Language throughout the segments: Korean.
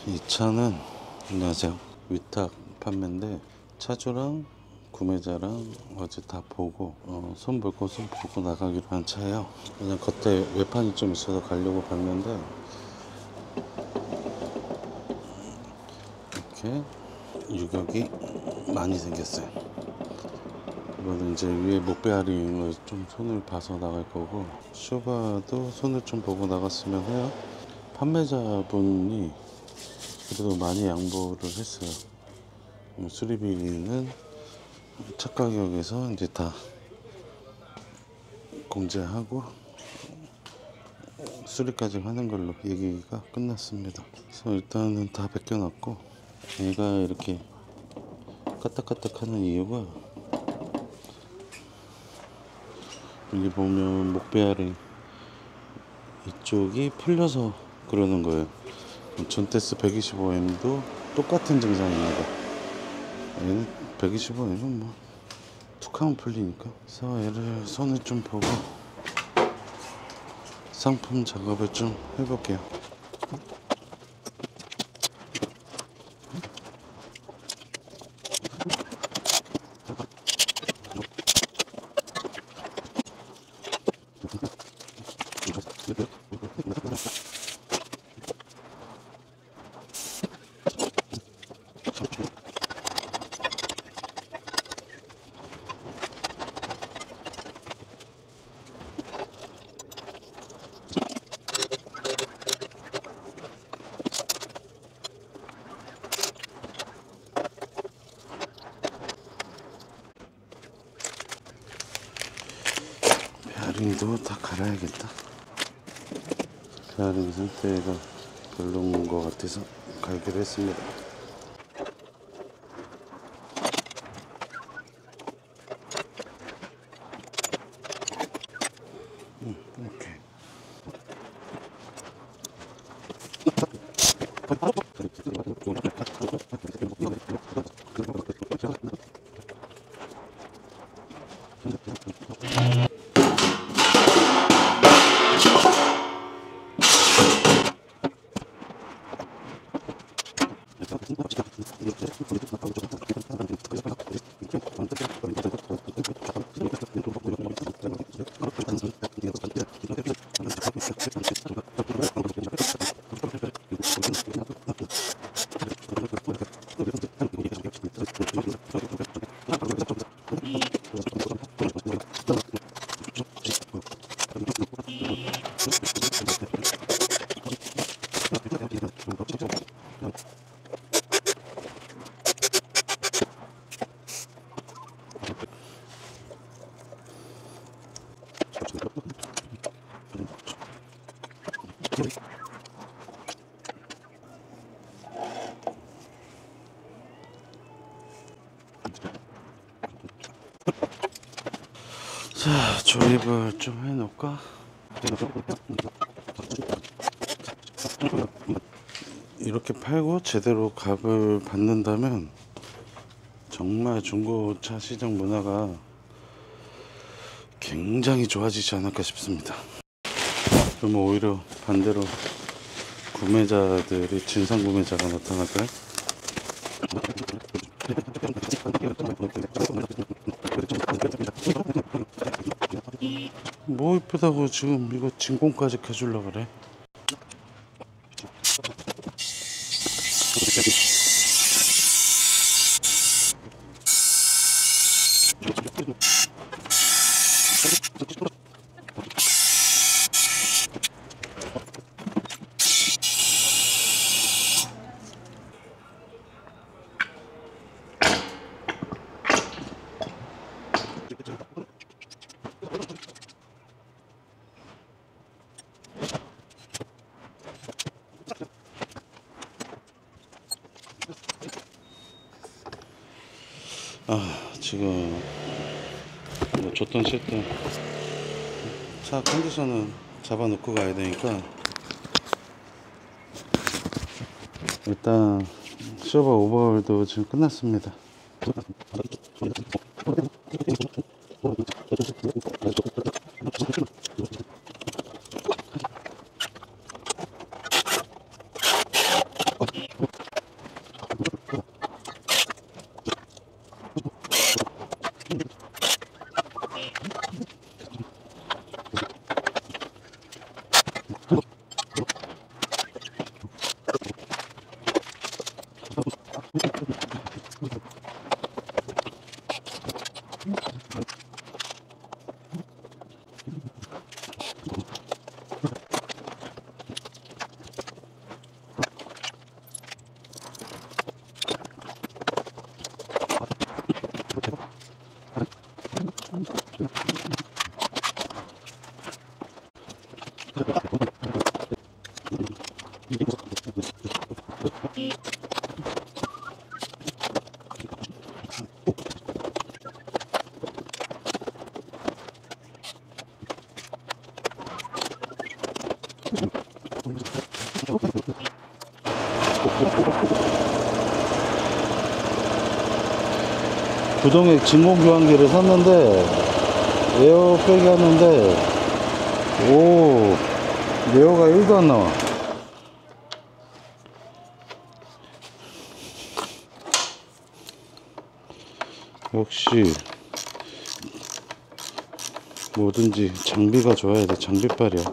이 차는 안녕하세요, 위탁 판매인데 차주랑 구매자랑 어제 다 보고 손 볼 곳은 보고 나가기로 한 차예요. 그냥 겉에 외판이 좀 있어서 가려고 봤는데 이렇게 유격이 많이 생겼어요. 이거는 이제 위에 목베어링을 좀 손을 봐서 나갈 거고, 쇼바도 손을 좀 보고 나갔으면 해요. 판매자분이 그래도 많이 양보를 했어요. 수리비는 차 가격에서 이제 다 공제하고 수리까지 하는 걸로 얘기가 끝났습니다. 그래서 일단은 다 벗겨놨고, 얘가 이렇게 까딱까딱 하는 이유가, 여기 보면 목베어링 이쪽이 풀려서 그러는 거예요. 전테스 125M도 똑같은 증상입니다. 얘는 125M은 뭐 툭 하면 풀리니까. 그래서 얘를 손을 좀 보고 상품 작업을 좀 해볼게요. 베어링도 다 갈아야겠다. 베어링 상태가 별로인 것 같아서 갈기로 했습니다. 오케이. 자, 조립을 좀 해놓을까? 이렇게 팔고 제대로 값을 받는다면 정말 중고차 시장 문화가 굉장히 좋아지지 않을까 싶습니다. 그러면 오히려 반대로 구매자들이 진상 구매자가 나타날까요? 뭐 이쁘다고 지금 이거 진공까지 해주려고 그래? 지금 뭐 줬던 쨌든 차 컨디션은 잡아 놓고 가야 되니까 일단 쇼바 오버홀도 지금 끝났습니다. 구동액 진공 교환기를 샀는데 에어백이 하는데 오 레어가 1도 안 나와. 역시 뭐든지 장비가 좋아야 돼. 장비빨이야.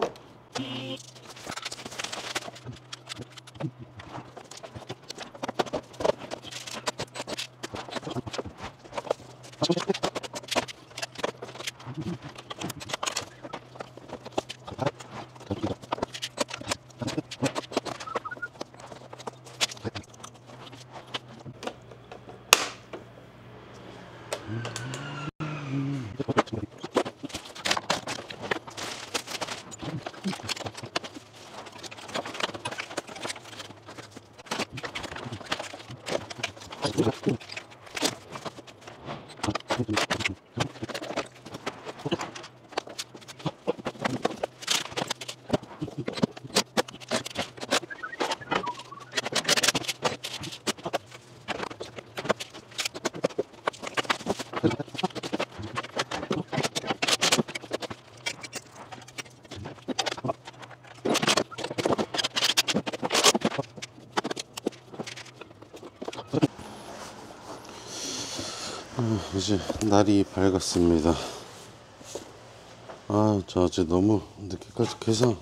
이제 날이 밝았습니다. 아, 저 어제 너무 늦게까지 계서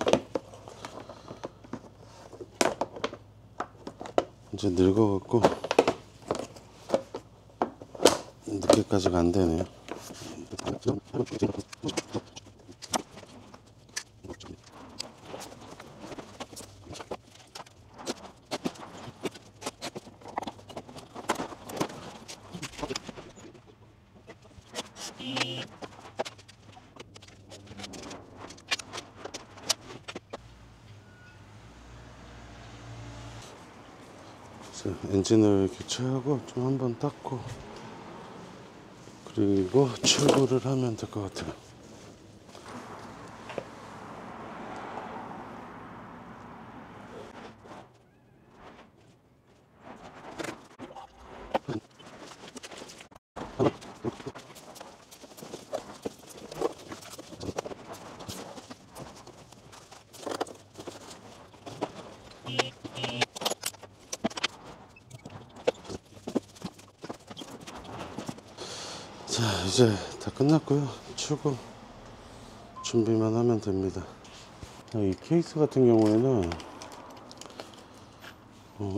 이제 늙어갖고 늦게까지가 안 되네요. 엔진을 교체하고 좀 한번 닦고 그리고 출고를 하면 될 것 같아요. 자, 이제 다 끝났고요. 출고 준비만 하면 됩니다. 이 케이스 같은 경우에는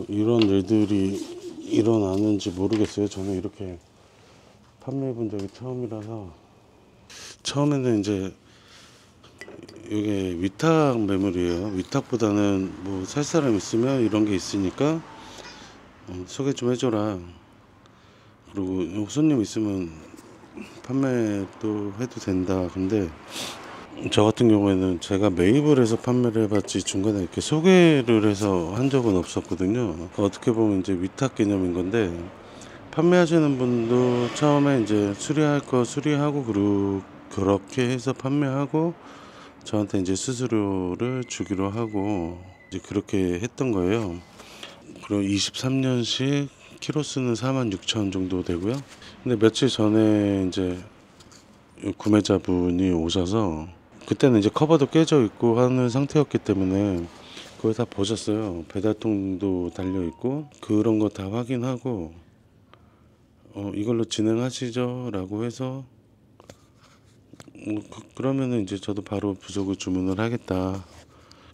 이런 일들이 일어나는지 모르겠어요. 저는 이렇게 판매해 본 적이 처음이라서. 처음에는 이제 이게 위탁 매물이에요. 위탁보다는 뭐 살 사람 있으면 이런 게 있으니까 소개 좀 해줘라. 그리고 손님 있으면 판매도 해도 된다. 근데 저 같은 경우에는 제가 매입을 해서 판매를 해봤지 중간에 이렇게 소개를 해서 한 적은 없었거든요. 어떻게 보면 이제 위탁 개념인 건데, 판매하시는 분도 처음에 이제 수리할 거 수리하고 그렇게 해서 판매하고 저한테 이제 수수료를 주기로 하고 이제 그렇게 했던 거예요. 그리고 23년씩 키로수는 46,000 정도 되고요. 근데 며칠 전에 이제 구매자분이 오셔서 그때는 이제 커버도 깨져 있고 하는 상태였기 때문에 그걸 다 보셨어요. 배달통도 달려 있고 그런 거 다 확인하고 이걸로 진행하시죠 라고 해서 그러면은 이제 저도 바로 부속을 주문을 하겠다.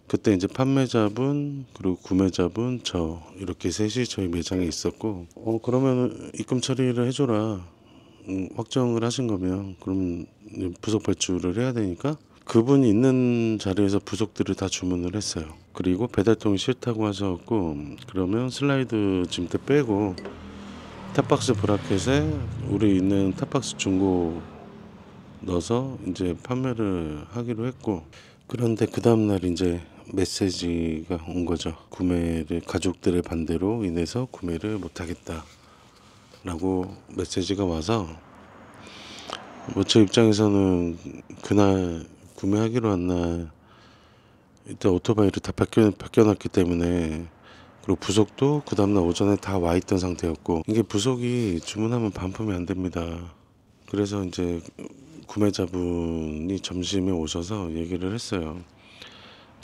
그때 이제 판매자분 그리고 구매자분 저 이렇게 셋이 저희 매장에 있었고 그러면 입금 처리를 해줘라. 확정을 하신 거면 그럼 부속 발주를 해야 되니까 그분이 있는 자리에서 부속들을 다 주문을 했어요. 그리고 배달통이 싫다고 하셔갖고 그러면 슬라이드 짐대 빼고 탑박스 브라켓에 우리 있는 탑박스 중고 넣어서 이제 판매를 하기로 했고, 그런데 그 다음날 이제 메시지가 온 거죠. 구매를 가족들의 반대로 인해서 구매를 못하겠다 라고 메시지가 와서 뭐 제 입장에서는 그날 구매하기로 한 날 일단 오토바이를 다 바뀌어놨기 때문에, 그리고 부속도 그 다음날 오전에 다 와 있던 상태였고, 이게 부속이 주문하면 반품이 안 됩니다. 그래서 이제 구매자분이 점심에 오셔서 얘기를 했어요.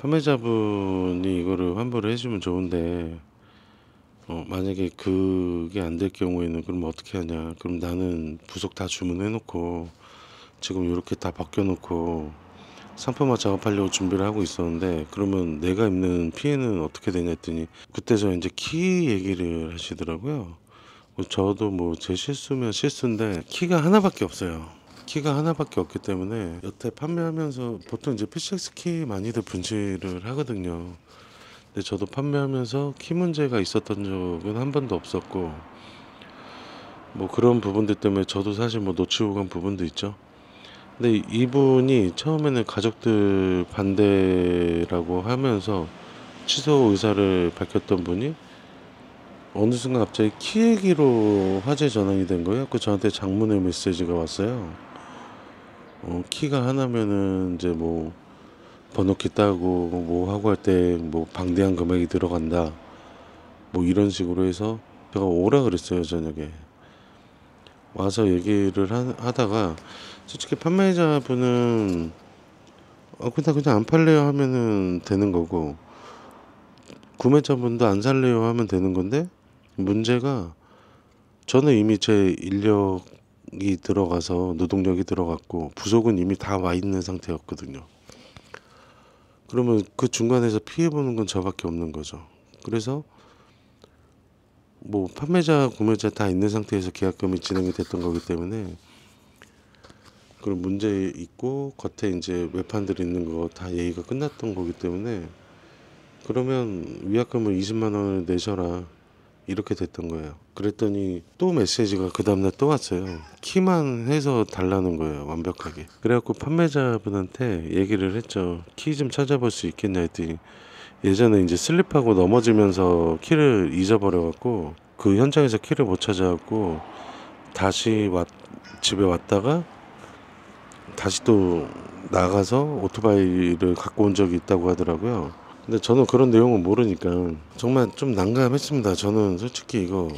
판매자분이 이거를 환불을 해주면 좋은데 만약에 그게 안 될 경우에는 그럼 어떻게 하냐. 그럼 나는 부속 다 주문해 놓고 지금 이렇게 다 바뀌어 놓고 상품화 작업하려고 준비를 하고 있었는데, 그러면 내가 입는 피해는 어떻게 되냐 했더니 그때서 이제 키 얘기를 하시더라고요. 저도 뭐 제 실수면 실수인데 키가 하나밖에 없어요. 키가 하나밖에 없기 때문에 여태 판매하면서 보통 이제 PCX 키 많이들 분실을 하거든요. 근데 저도 판매하면서 키 문제가 있었던 적은 한 번도 없었고, 뭐 그런 부분들 때문에 저도 사실 뭐 놓치고 간 부분도 있죠. 근데 이분이 처음에는 가족들 반대라고 하면서 취소 의사를 밝혔던 분이 어느 순간 갑자기 키 얘기로 화제 전환이 된 거예요. 그 저한테 장문의 메시지가 왔어요. 키가 하나면은 이제 뭐 번호키 따고 뭐 하고 할 때 뭐 방대한 금액이 들어간다, 뭐 이런 식으로 해서 제가 오라 그랬어요. 저녁에 와서 얘기를 하다가 솔직히 판매자분은 그냥 안 팔래요 하면은 되는 거고, 구매자분도 안 살래요 하면 되는 건데, 문제가 저는 이미 제 인력이 들어가서 노동력이 들어갔고 부속은 이미 다 와 있는 상태였거든요. 그러면 그 중간에서 피해 보는 건 저밖에 없는 거죠. 그래서 뭐 판매자 구매자 다 있는 상태에서 계약금이 진행이 됐던 거기 때문에, 그런 문제 있고 겉에 이제 외판들 있는 거 다 예의가 끝났던 거기 때문에, 그러면 위약금을 20만 원을 내셔라 이렇게 됐던 거예요. 그랬더니 또 메시지가 그 다음날 또 왔어요. 키만 해서 달라는 거예요, 완벽하게. 그래갖고 판매자분한테 얘기를 했죠. 키 좀 찾아볼 수 있겠냐 했더니, 예전에 이제 슬립하고 넘어지면서 키를 잊어버려갖고 그 현장에서 키를 못 찾아갖고 다시 집에 왔다가 다시 또 나가서 오토바이를 갖고 온 적이 있다고 하더라고요. 근데 저는 그런 내용은 모르니까 정말 좀 난감했습니다. 저는 솔직히 이거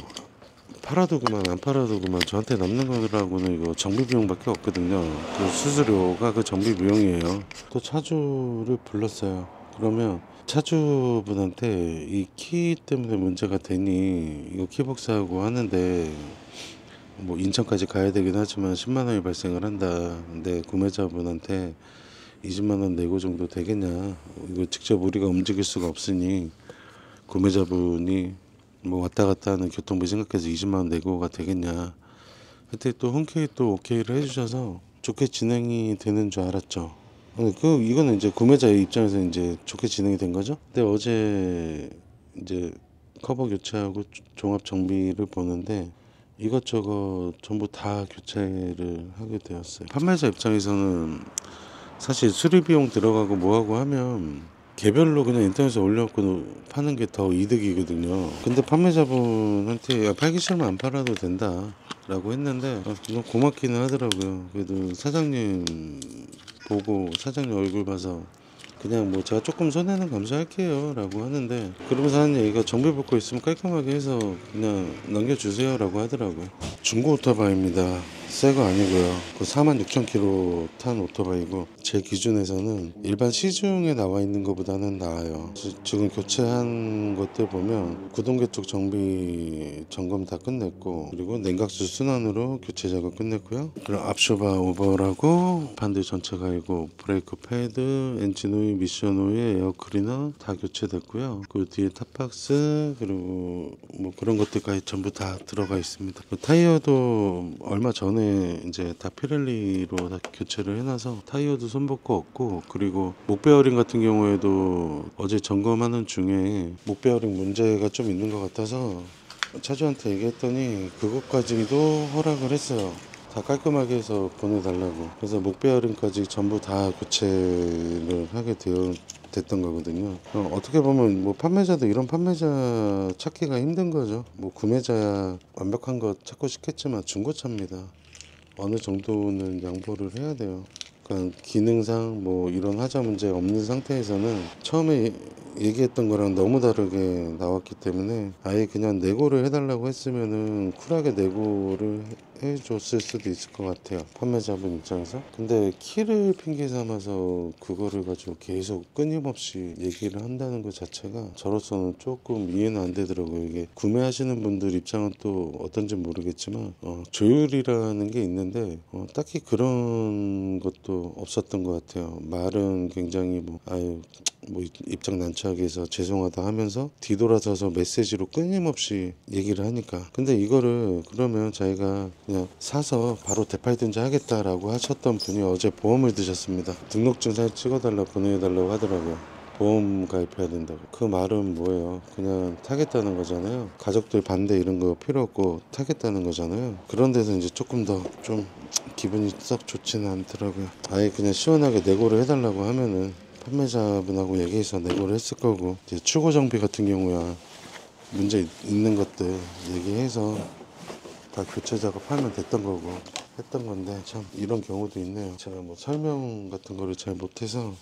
팔아도 그만 안 팔아도 그만 저한테 남는 거라고는 이거 정비 비용밖에 없거든요. 그 수수료가 그 정비 비용이에요. 또 차주를 불렀어요. 그러면 차주분한테 이 키 때문에 문제가 되니 이거 키 복사하고 하는데 뭐 인천까지 가야 되긴 하지만 10만 원이 발생을 한다. 근데 구매자분한테 20만 원 내고 정도 되겠냐. 이거 직접 우리가 움직일 수가 없으니 구매자분이 뭐 왔다 갔다 하는 교통비 생각해서 20만 원 내고가 되겠냐. 그때 또 흔쾌히 또 오케이를 해주셔서 좋게 진행이 되는 줄 알았죠. 이거는 이제 구매자의 입장에서 이제 좋게 진행이 된 거죠. 근데 어제 이제 커버 교체하고 종합 정비를 보는데 이것저것 전부 다 교체를 하게 되었어요. 판매자 입장에서는 사실 수리 비용 들어가고 뭐하고 하면 개별로 그냥 인터넷에 올려놓고 파는 게 더 이득이거든요. 근데 판매자분한테 팔기 싫으면 안 팔아도 된다 라고 했는데 그냥 고맙기는 하더라고요. 그래도 사장님 보고 사장님 얼굴 봐서 그냥 뭐 제가 조금 손해는 감수할게요 라고 하는데, 그러면서 하는 얘기가 정비 볼 거 있으면 깔끔하게 해서 그냥 넘겨주세요 라고 하더라고요. 중고 오토바이입니다. 새 거 아니고요. 그 46,000km 탄 오토바이고, 제 기준에서는 일반 시중에 나와 있는 것보다는 나아요. 지금 교체한 것들 보면 구동계 쪽 정비 점검 다 끝냈고, 그리고 냉각수 순환으로 교체 작업 끝냈고요. 그리고 앞쇼바 오버라고 반들 전체 갈고, 브레이크 패드, 엔진 오일, 미션 오일, 에어 클리너 다 교체됐고요. 그 뒤에 탑박스 그리고 뭐 그런 것들까지 전부 다 들어가 있습니다. 타이어도 얼마 전에 이제 다 피렐리로 다 교체를 해놔서 타이어도 손볼 거 없고, 그리고 목 베어링 같은 경우에도 어제 점검하는 중에 목 베어링 문제가 좀 있는 것 같아서 차주한테 얘기했더니 그것까지도 허락을 했어요. 다 깔끔하게 해서 보내달라고. 그래서 목베어링까지 전부 다 교체를 하게 됐던 거거든요. 어떻게 보면 뭐 판매자도 이런 판매자 찾기가 힘든 거죠. 뭐 구매자야 완벽한 거 찾고 싶겠지만 중고차입니다. 어느 정도는 양보를 해야 돼요. 그러니까 기능상 뭐 이런 하자 문제 없는 상태에서는 처음에 얘기했던 거랑 너무 다르게 나왔기 때문에 아예 그냥 내고를 해달라고 했으면은 쿨하게 내고를 해줬을 수도 있을 것 같아요, 판매자분 입장에서. 근데 키를 핑계 삼아서 그거를 가지고 계속 끊임없이 얘기를 한다는 것 자체가 저로서는 조금 이해는 안 되더라고요. 이게 구매하시는 분들 입장은 또 어떤지 모르겠지만 조율이라는 게 있는데 딱히 그런 것도 없었던 것 같아요. 말은 굉장히 뭐 입장 난처하게 해서 죄송하다 하면서 뒤돌아서서 메시지로 끊임없이 얘기를 하니까. 근데 이거를 그러면 자기가 그냥 사서 바로 대팔든지 하겠다라고 하셨던 분이 어제 보험을 드셨습니다. 등록증 사진 찍어달라 보내달라고 하더라고요. 보험 가입해야 된다고. 그 말은 뭐예요? 그냥 타겠다는 거잖아요. 가족들 반대 이런 거 필요 없고 타겠다는 거잖아요. 그런 데서 이제 조금 더 좀 기분이 썩 좋지는 않더라고요. 아예 그냥 시원하게 내고를 해달라고 하면은 판매자분하고 얘기해서 내고를 했을 거고, 이제 출고 정비 같은 경우야 문제 있는 것들 얘기해서 다 교체 작업하면 됐던 거고 했던 건데, 참 이런 경우도 있네요. 제가 뭐 설명 같은 거를 잘 못해서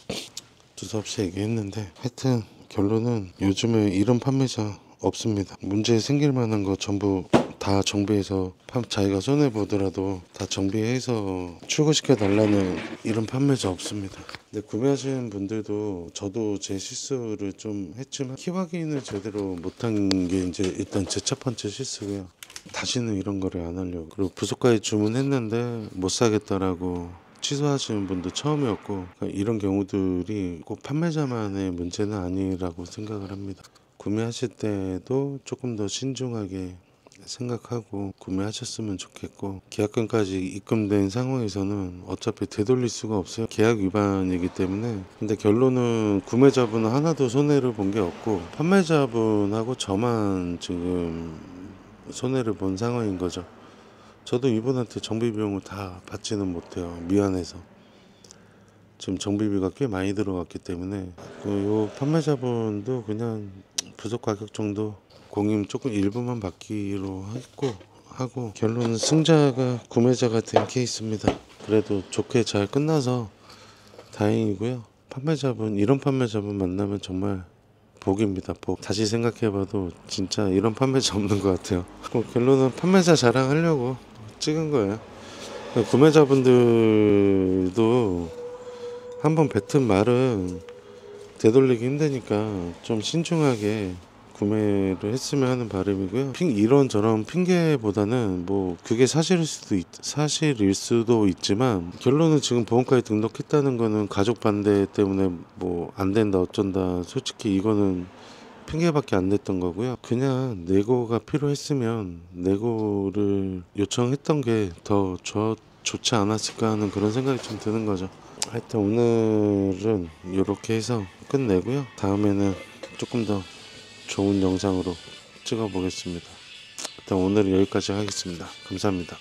두서없이 얘기했는데, 하여튼 결론은 요즘에 이런 판매자 없습니다. 문제 생길 만한 거 전부 다 정비해서 자기가 손해보더라도 다 정비해서 출고시켜 달라는 이런 판매자 없습니다. 근데 구매하시는 분들도 저도 제 실수를 좀 했지만 키 확인을 제대로 못한 게 이제 일단 제 첫 번째 실수고요. 다시는 이런 거를 안 하려고. 그리고 부속가에 주문했는데 못 사겠다라고 취소하시는 분도 처음이었고, 그러니까 이런 경우들이 꼭 판매자만의 문제는 아니라고 생각을 합니다. 구매하실 때도 조금 더 신중하게 생각하고 구매하셨으면 좋겠고, 계약금까지 입금된 상황에서는 어차피 되돌릴 수가 없어요. 계약 위반이기 때문에. 근데 결론은 구매자분은 하나도 손해를 본 게 없고 판매자분하고 저만 지금 손해를 본 상황인 거죠. 저도 이분한테 정비 비용을 다 받지는 못해요. 미안해서. 지금 정비비가 꽤 많이 들어갔기 때문에 요 판매자분도 그냥 부속 가격 정도 공임 조금 일부만 받기로 하고 결론은 승자가 구매자가 된 케이스입니다. 그래도 좋게 잘 끝나서 다행이고요. 이런 판매자분 만나면 정말 복입니다. 복. 다시 생각해봐도 진짜 이런 판매자 없는 것 같아요. 결론은 판매자 자랑하려고 찍은 거예요. 구매자분들도 한번 뱉은 말은 되돌리기 힘드니까 좀 신중하게 구매를 했으면 하는 바람이고요. 이런저런 핑계보다는 뭐 그게 사실일 수도 있지만, 결론은 지금 보험까지 등록했다는 거는 가족 반대 때문에 뭐 안 된다 어쩐다, 솔직히 이거는 핑계밖에 안 됐던 거고요. 그냥 내고가 필요했으면 내고를 요청했던 게 더 좋지 않았을까 하는 그런 생각이 좀 드는 거죠. 하여튼 오늘은 이렇게 해서 끝내고요. 다음에는 조금 더 좋은 영상으로 찍어 보겠습니다. 일단 오늘은 여기까지 하겠습니다. 감사합니다.